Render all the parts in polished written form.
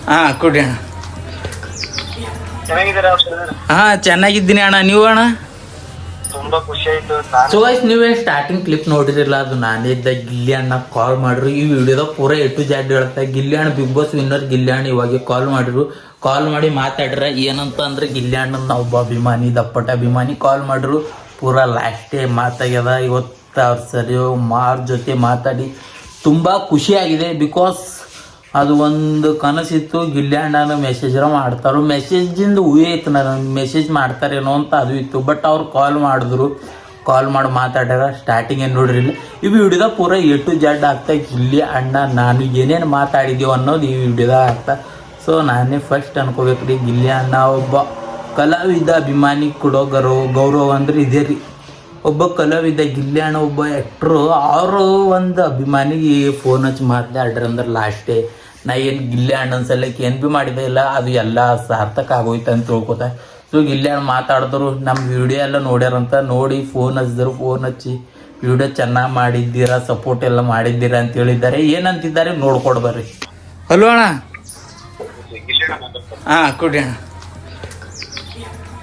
ಹಾ ಕೊಡಿ ಅಣ್ಣ. ಚೆನ್ನಾಗಿದ್ದೀರಾ? ಹಾ ಚೆನ್ನಾಗಿದ್ದೀನಿ ಅಣ್ಣ, ನೀವು ಅಣ್ಣ? ತುಂಬಾ ಖುಷಿ ಆಯ್ತು. ಸೊ ಗೈಸ್, ನೀವೇ ಸ್ಟಾರ್ಟಿಂಗ್ ಕ್ಲಿಪ್ ನೋಡಿರಲ್ಲ, ಅದು ನಾನೇ ಇದ್ದ. ಗಿಲ್ಲಿ ಅಣ್ಣ ಕಾಲ್ ಮಾಡಿದ್ರು. ಈ ವಿಡಿಯೋದಾಗ ಪೂರ ಎ ಟು ಝೆಡ್ ಹೇಳ್ತಾ. ಗಿಲ್ಲಿ ಅಣ್ಣ ಬಿಗ್ ಬಾಸ್ ವಿನ್ನರ್ ಗಿಲ್ಲಿ ಅಣ್ಣ ಇವಾಗ ಕಾಲ್ ಮಾಡಿದ್ರು. ಕಾಲ್ ಮಾಡಿ ಮಾತಾಡ್ರ ಏನಂತ ಅಂದ್ರೆ, ಗಿಲ್ಲಿ ಅಣ್ಣನ ಒಬ್ಬ ಅಭಿಮಾನಿ, ದಪ್ಪಟ ಅಭಿಮಾನಿ ಕಾಲ್ ಮಾಡಿದ್ರು. ಪೂರ ಲಾಸ್ಟೇ ಮಾತಾಗ್ಯದ. ಇವತ್ತು ಅವ್ರ ಸರಿ ಮಾರ್ ಜೊತೆ ಮಾತಾಡಿ ತುಂಬ ಖುಷಿಯಾಗಿದೆ. ಬಿಕಾಸ್ ಅದು ಒಂದು ಕನಸಿತ್ತು. ಗಿಲ್ಲಿ ಅಣ್ಣನ ಮೆಸೇಜ್ ಮಾಡ್ತಾರೋ, ಮೆಸೇಜಿಂದ ಊಹೆ ಇತ್ತು, ನಾನು ಮೆಸೇಜ್ ಮಾಡ್ತಾರೇನೋ ಅಂತ ಅದು ಇತ್ತು. ಬಟ್ ಅವ್ರು ಕಾಲ್ ಮಾಡಿದ್ರು. ಕಾಲ್ ಮಾಡಿ ಮಾತಾಡ್ಯಾರ. ಸ್ಟಾರ್ಟಿಂಗ್ ಏನು ನೋಡ್ರಿಲ್ಲ, ಈ ವಿಡಿಯೋದಾಗ ಪೂರ ಎ ಟು ಝೆಡ್ ಆಗ್ತಾ. ಗಿಲ್ಲಿ ಅಣ್ಣ ನಾನು ಏನೇನು ಮಾತಾಡಿದೀವಿ ಅನ್ನೋದು ಈ ವಿಡಿಯೋದಾಗ ಆಗ್ತಾ. ಸೊ ನಾನೇ ಫಸ್ಟ್ ಅನ್ಕೋಬೇಕ್ರಿ, ಗಿಲ್ಲಿ ಅಣ್ಣ ಒಬ್ಬ ಕಲಾವಿದ ಅಭಿಮಾನಿ ಕೊಡೋ ಗೌರವ ಅಂದ್ರೆ ಇದೇ ರೀ. ಒಬ್ಬ ಕಲಾವಿದ ಗಿಲ್ಲಿ ಅಣ್ಣ ಒಬ್ಬ ಆ್ಯಕ್ಟ್ರು, ಅವರು ಒಂದು ಅಭಿಮಾನಿಗೆ ಫೋನ್ ಹಚ್ಚಿ ಮಾತಾಡ್ರಿ ಅಂದ್ರೆ ಲಾಸ್ಟೇ. ನಾ ಏನು ಗಿಲ್ಲಿ ಅಣ್ಣನ ಸಲಕ್ಕೆ ಏನು ಭೀ ಮಾಡಿದೆ ಇಲ್ಲ, ಅದು ಎಲ್ಲ ಸಾರ್ಥಕ ಆಗೋಯ್ತು ಅಂತ ತಿಳ್ಕೊತಾ. ಸೊ ಗಿಲ್ಲಿ ಅಣ್ಣ ಮಾತಾಡಿದ್ರು. ನಮ್ಮ ವಿಡಿಯೋ ಎಲ್ಲ ನೋಡ್ಯಾರಂತ, ನೋಡಿ ಫೋನ್ ಹಚ್ಚಿದ್ರು. ಫೋನ್ ಹಚ್ಚಿ ವಿಡಿಯೋ ಚೆನ್ನಾಗಿ ಮಾಡಿದ್ದೀರಾ, ಸಪೋರ್ಟ್ ಎಲ್ಲ ಮಾಡಿದ್ದೀರಾ ಅಂತ ಹೇಳಿದ್ದಾರೆ. ಏನಂತಿದ್ದಾರೆ ನೋಡ್ಕೊಡ್ ಬರ್ರಿ. ಹಲೋ ಅಣ್ಣ. ಹಾ ಕೊಡಿ ಅಣ್ಣ.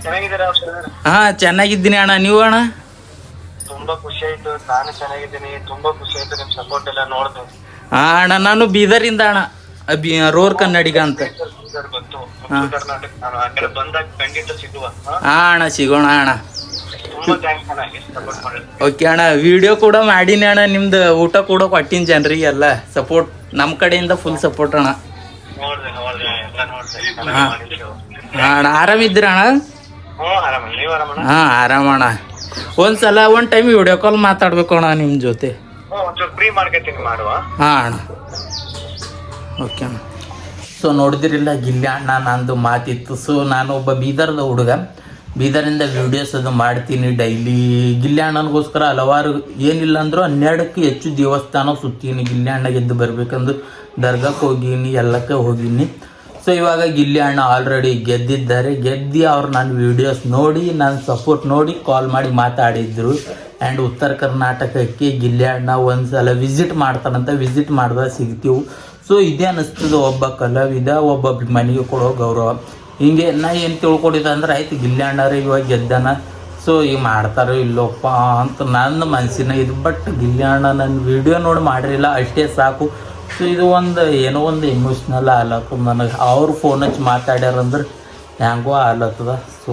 ಚೆನ್ನಾಗಿದ್ದೀರಾ? ಹಾ ಚೆನ್ನಾಗಿದ್ದೀನಿ ಅಣ್ಣ, ನೀವು ಅಣ್ಣ? ತುಂಬಾ ಖುಷಿ ಆಯ್ತು. ನಾನು ಚೆನ್ನಾಗಿದ್ದೀನಿ. ತುಂಬಾ ಖುಷಿ ಆಯ್ತು ನಿಮ್ ಸಪೋರ್ಟ್ ಎಲ್ಲ ನೋಡ್ದು. ಹಾ ಅಣ್ಣ, ನಾನು ಬೀದರಿಂದ ಅಣ್ಣ, ರೋರ್ ಕನ್ನಡಿಗ ಅಂತ. ಬಂತು ಕರ್ನಾಟಕ. ನಾನು ಆ ಕಡೆ ಬಂದಾಗ ಖಂಡಿತ ಸಿಗುವ. ಹಾ ಅಣ್ಣ, ಸಿಗೋಣ ಅಣ್ಣ. ತುಂಬಾ ಥ್ಯಾಂಕ್ಸ್ ಅಣ್ಣ, ಸಪೋರ್ಟ್ ಮಾಡಿ. ಓಕೆ ಅಣ್ಣ, ವಿಡಿಯೋ ಕೂಡ ಮಾಡೀನಿ ಅಣ್ಣ. ನಿಮ್ದು ಊಟ ಕೂಡ ಕೊಟ್ಟಿನ ಜನರಿಗೆ ಎಲ್ಲ ಸಪೋರ್ಟ್ ನಮ್ಮ ಕಡೆಯಿಂದ ಫುಲ್ ಸಪೋರ್ಟ್ ಅಣ್ಣ. ನೋಡ್ದೆ ಎಲ್ಲ ನೋಡ್ದೆ. ಹಾ ಅಣ್ಣ, ಆರಾಮಿದ್ದೀರ ಅಣ್ಣ? ಆರಾಮ. ನೀವು ಆರಾಮಣ್ಣ? ಹಾ ಆರಾಮಣ್ಣ. ಒಂದ್ಸಲ ಒಂದು ಟೈಮ್ ವಿಡಿಯೋ ಕಾಲ್ ಮಾತಾಡ್ಬೇಕು ಅಣ್ಣ ನಿಮ್ಮ ಜೊತೆ. ಒಂಚೂರು ಫ್ರೀ ಮಾರ್ಕೆಟಿಂಗ್ ಮಾಡುವ. ಹಾ ಅಣ್ಣ, ಓಕೆ ಅಣ್ಣ. ಸೊ ನೋಡಿದಿರಿಲ್ಲ, ಗಿಲ್ಲಿ ಅಣ್ಣ ನಂದು ಮಾತಿತ್ತು. ಸೊ ನಾನು ಒಬ್ಬ ಬೀದರ್ದ ಹುಡುಗ, ಬೀದರಿಂದ ವೀಡಿಯೋಸ್ ಅದು ಮಾಡ್ತೀನಿ ಡೈಲಿ. ಗಿಲ್ಲಿ ಅಣ್ಣನಿಗೋಸ್ಕರ ಹಲವಾರು, ಏನಿಲ್ಲ ಅಂದರೂ 12ಕ್ಕೂ ಹೆಚ್ಚು ದೇವಸ್ಥಾನ ಸುತ್ತೀನಿ. ಗಿಲ್ಲಿ ಅಣ್ಣ ಗೆದ್ದು ಬರ್ಬೇಕಂದು ದರ್ಗಾಕ್ಕೆ ಹೋಗೀನಿ, ಎಲ್ಲಕ್ಕೆ ಹೋಗೀನಿ. ಸೊ ಇವಾಗ ಗಿಲ್ಲಿ ಅಣ್ಣ ಆಲ್ರೆಡಿ ಗೆದ್ದಿದ್ದಾರೆ. ಗೆದ್ದು ಅವ್ರು ನನ್ನ ವೀಡಿಯೋಸ್ ನೋಡಿ, ನನ್ನ ಸಪೋರ್ಟ್ ನೋಡಿ ಕಾಲ್ ಮಾಡಿ ಮಾತಾಡಿದ್ರು. ಆ್ಯಂಡ್ ಉತ್ತರ ಕರ್ನಾಟಕಕ್ಕೆ ಗಿಲ್ಲಿ ಅಣ್ಣ ಒಂದು ಸಲ ವಿಸಿಟ್ ಮಾಡ್ತಾನಂತ. ವಿಸಿಟ್ ಮಾಡಿದಾಗ ಸಿಗ್ತೀವಿ. ಸೊ ಇದೇ ಅನ್ನಿಸ್ತದೆ, ಒಬ್ಬ ಕಲಾವಿದ ಒಬ್ಬ ಅಭಿಮಾನಿಗೆ ಕೊಡೋ ಗೌರವ. ಹಿಂಗೆ ನಾ ಏನು ತಿಳ್ಕೊಂಡಿದ್ದೆ ಅಂದ್ರೆ, ಆಯ್ತು ಗಿಲ್ಲಿ ಅಣ್ಣರೇ ಇವಾಗ ಗೆದ್ದಾನ, ಸೊ ಈಗ ಮಾಡ್ತಾರೋ ಇಲ್ಲೋಪ್ಪ ಅಂತ ನನ್ನ ಮನಸ್ಸಿನ ಇದು. ಬಟ್ ಗಿಲ್ಲಿ ಅಣ್ಣ ನನ್ನ ವೀಡಿಯೋ ನೋಡಿ ಮಾಡಿರಿಲ್ಲ, ಅಷ್ಟೇ ಸಾಕು. ಸೊ ಇದು ಒಂದು ಏನೋ ಒಂದು ಎಮೋಷ್ನಲ್ ಆಗ್ಲತ್ತದ ನನಗೆ. ಅವ್ರು ಫೋನ್ ಹಚ್ಚಿ ಮಾತಾಡ್ಯಾರಂದ್ರೆ ಹೆಂಗೋ ಆಗ್ಲತ್ತದ. ಸೊ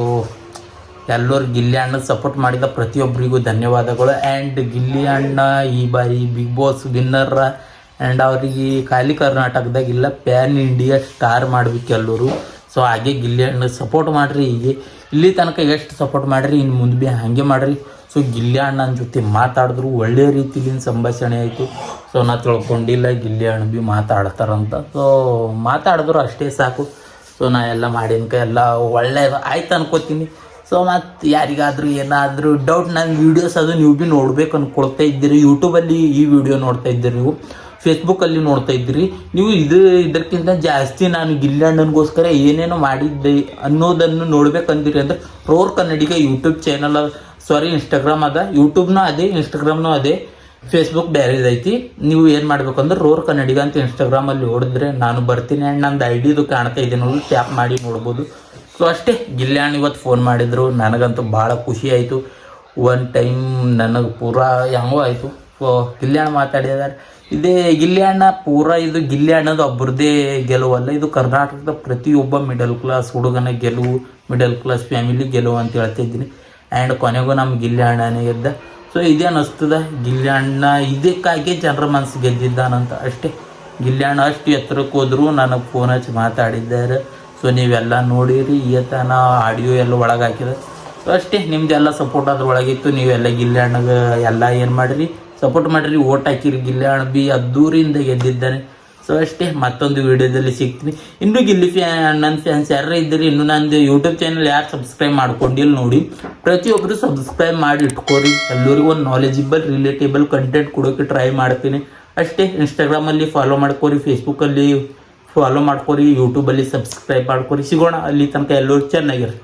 ಎಲ್ಲರೂ ಗಿಲ್ಲಿ ಅಣ್ಣ ಸಪೋರ್ಟ್ ಮಾಡಿದ ಪ್ರತಿಯೊಬ್ಬರಿಗೂ ಧನ್ಯವಾದಗಳು. ಆ್ಯಂಡ್ ಗಿಲ್ಲಿ ಅಣ್ಣ ಈ ಬಾರಿ ಬಿಗ್ ಬಾಸ್ ವಿನ್ನರ್. ಆ್ಯಂಡ್ ಅವರಿಗೆ ಖಾಲಿ ಕರ್ನಾಟಕದಾಗಿಲ್ಲ, ಪ್ಯಾನ್ ಇಂಡಿಯಾ ಸ್ಟಾರ್ ಮಾಡ್ಬೇಕು ಎಲ್ಲರೂ. ಸೊ ಹಾಗೆ ಗಿಲ್ಲಿ ಅಣ್ಣ ಸಪೋರ್ಟ್ ಮಾಡಿರಿ. ಹೀಗೆ ಇಲ್ಲಿ ತನಕ ಎಷ್ಟು ಸಪೋರ್ಟ್ ಮಾಡಿರಿ, ಇನ್ನು ಮುಂದೆ ಭೀ ಹಾಗೆ ಮಾಡಿರಿ. ಸೊ ಗಿಲ್ಲಿ ಅಣ್ಣನ ಜೊತೆ ಮಾತಾಡಿದ್ರು, ಒಳ್ಳೆಯ ರೀತಿಲಿಂದ ಸಂಭಾಷಣೆ ಆಯಿತು. ಸೊ ನಾ ತಿಳ್ಕೊಂಡಿಲ್ಲ ಗಿಲ್ಲಿ ಅಣ್ಣ ಭೀ ಮಾತಾಡ್ತಾರಂತ. ಸೊ ಮಾತಾಡಿದ್ರು ಅಷ್ಟೇ ಸಾಕು. ಸೊ ನಾ ಎಲ್ಲ ಮಾಡಿನ್ಕ ಎಲ್ಲ ಒಳ್ಳೆಯದು ಆಯ್ತು ಅನ್ಕೋತೀನಿ. ಸೊ ಮತ್ತು ಯಾರಿಗಾದರೂ ಏನಾದರೂ ಡೌಟ್, ನನ್ನ ವೀಡಿಯೋಸ್ ಅದು ನೀವು ಭೀ ನೋಡ್ಬೇಕು ಅಂದ್ಕೊಳ್ತಾ ಇದ್ದೀರಿ. ಯೂಟ್ಯೂಬಲ್ಲಿ ಈ ವಿಡಿಯೋ ನೋಡ್ತಾ ಇದ್ದೀರಿ, ನೀವು ಫೇಸ್ಬುಕ್ಕಲ್ಲಿ ನೋಡ್ತಾ ಇದ್ದೀರಿ. ನೀವು ಇದಕ್ಕಿಂತ ಜಾಸ್ತಿ ನಾನು ಗಿಲ್ಲಿ ಅಣ್ಣನಿಗೋಸ್ಕರ ಏನೇನೋ ಮಾಡಿದ್ದೆ ಅನ್ನೋದನ್ನು ನೋಡ್ಬೇಕಂದಿರಿ ಅಂದರೆ ರೋರ್ ಕನ್ನಡಿಗ ಯೂಟ್ಯೂಬ್ ಚಾನಲ್, ಸಾರಿ ಇನ್ಸ್ಟಾಗ್ರಾಮ್ ಅದ. ಯೂಟ್ಯೂಬ್ನೂ ಅದೇ, ಇನ್ಸ್ಟಾಗ್ರಾಮ್ನೂ ಅದೇ, ಫೇಸ್ಬುಕ್ ಬೇರೆದೈತಿ. ನೀವು ಏನು ಮಾಡ್ಬೇಕಂದ್ರೆ ರೋರ್ ಕನ್ನಡಿಗ ಅಂತ ಇನ್ಸ್ಟಾಗ್ರಾಮಲ್ಲಿ ನೋಡಿದ್ರೆ ನಾನು ಬರ್ತೀನಿ. ಆ್ಯಂಡ್ ನಂದು ID ಕಾಣ್ತಾ ಇದೆ ನೋಡಿ, ಟ್ಯಾಪ್ ಮಾಡಿ ನೋಡ್ಬೋದು. ಸೊ ಅಷ್ಟೇ. ಗಿಲ್ಲಿ ಅಣ್ಣ ಇವತ್ತು ಫೋನ್ ಮಾಡಿದರು, ನನಗಂತೂ ಭಾಳ ಖುಷಿ ಆಯಿತು. ಒನ್ ಟೈಮ್ ನನಗೆ ಪೂರಾ ಹೆಂಗೋ ಆಯಿತು. ಸೊ ಗಿಲ್ಲಿ ಅಣ್ಣ ಮಾತಾಡಿದ್ದಾರೆ. ಇದೇ ಗಿಲ್ಲಿ ಅಣ್ಣ ಇದು ಗಿಲ್ಲಿ ಅಣ್ಣದು ಒಬ್ಬರದೇ ಗೆಲುವಲ್ಲ, ಇದು ಕರ್ನಾಟಕದ ಪ್ರತಿಯೊಬ್ಬ ಮಿಡಲ್ ಕ್ಲಾಸ್ ಹುಡುಗನ ಗೆಲುವು, ಮಿಡಲ್ ಕ್ಲಾಸ್ ಫ್ಯಾಮಿಲಿ ಗೆಲುವು ಅಂತ ಹೇಳ್ತಾ ಇದ್ದೀನಿ. ಆ್ಯಂಡ್ ಕೊನೆಗೂ ನಮ್ಮ ಗಿಲ್ಲಿ ಅಣ್ಣನೇ ಗೆದ್ದ. ಸೊ ಇದೇ ಅನ್ನಿಸ್ತದ, ಗಿಲ್ಲಿ ಅಣ್ಣ ಇದಕ್ಕಾಗಿ ಜನರ ಮನಸ್ಸು ಗೆದ್ದಿದ್ದಾನಂತ ಅಷ್ಟೇ. ಗಿಲ್ಲಿ ಅಣ್ಣ ಅಷ್ಟು ಎತ್ತರಕ್ಕೆ ಹೋದರೂ ನನಗೆ ಫೋನ್ ಹಚ್ಚಿ ಮಾತಾಡಿದ್ದಾರೆ. ಸೊ ನೀವೆಲ್ಲ ನೋಡಿರಿ, ಈತನ ಆಡಿಯೋ ಎಲ್ಲ ಒಳಗೆ ಹಾಕಿದೆ. ಸೊ ಅಷ್ಟೇ, ನಿಮ್ದೆಲ್ಲ ಸಪೋರ್ಟ್ ಅದ್ರ ಒಳಗಿತ್ತು. ನೀವೆಲ್ಲ ಗಿಲ್ಲಿ ಅಣ್ಣಗೆ ಎಲ್ಲ ಏನು ಮಾಡಿರಿ, ಸಪೋರ್ಟ್ ಮಾಡಿರಿ, ಓಟ್ ಹಾಕಿರಿ. ಗಿಲ್ಲಿ ಅಣ್ಣ ಭೀ ಅದ್ದೂರಿಂದ ಗೆದ್ದಿದ್ದಾನೆ. ಸೊ ಅಷ್ಟೇ, ಮತ್ತೊಂದು ವೀಡಿಯೋದಲ್ಲಿ ಸಿಗ್ತೀನಿ. ಇನ್ನೂ ಗಿಲ್ಲಿ ನನ್ನ ಫ್ಯಾನ್ಸ್ ಯಾರು ಇದ್ದೀರಿ, ಇನ್ನೂ ನಂದು ಯೂಟ್ಯೂಬ್ ಚಾನಲ್ ಯಾರು ಸಬ್ಸ್ಕ್ರೈಬ್ ಮಾಡ್ಕೊಂಡಿಲ್ಲ ನೋಡಿ, ಪ್ರತಿಯೊಬ್ಬರು ಸಬ್ಸ್ಕ್ರೈಬ್ ಮಾಡಿ ಇಟ್ಕೋರಿ. ಎಲ್ಲರಿಗೂ ಒಂದು ನಾಲೆಜಿಬಲ್ ರಿಲೇಟೇಬಲ್ ಕಂಟೆಂಟ್ ಕೊಡೋಕ್ಕೆ ಟ್ರೈ ಮಾಡ್ತೀನಿ ಅಷ್ಟೇ. ಇನ್ಸ್ಟಾಗ್ರಾಮಲ್ಲಿ ಫಾಲೋ ಮಾಡ್ಕೋರಿ, ಫೇಸ್ಬುಕ್ಕಲ್ಲಿ ಫಾಲೋ ಮಾಡ್ಕೋರಿ, ಯೂಟ್ಯೂಬಲ್ಲಿ ಸಬ್ಸ್ಕ್ರೈಬ್ ಮಾಡ್ಕೋರಿ. ಸಿಗೋಣ ಅಲ್ಲಿ ತನಕ ಎಲ್ಲರೂ ಚೆನ್ನಾಗಿರಿ.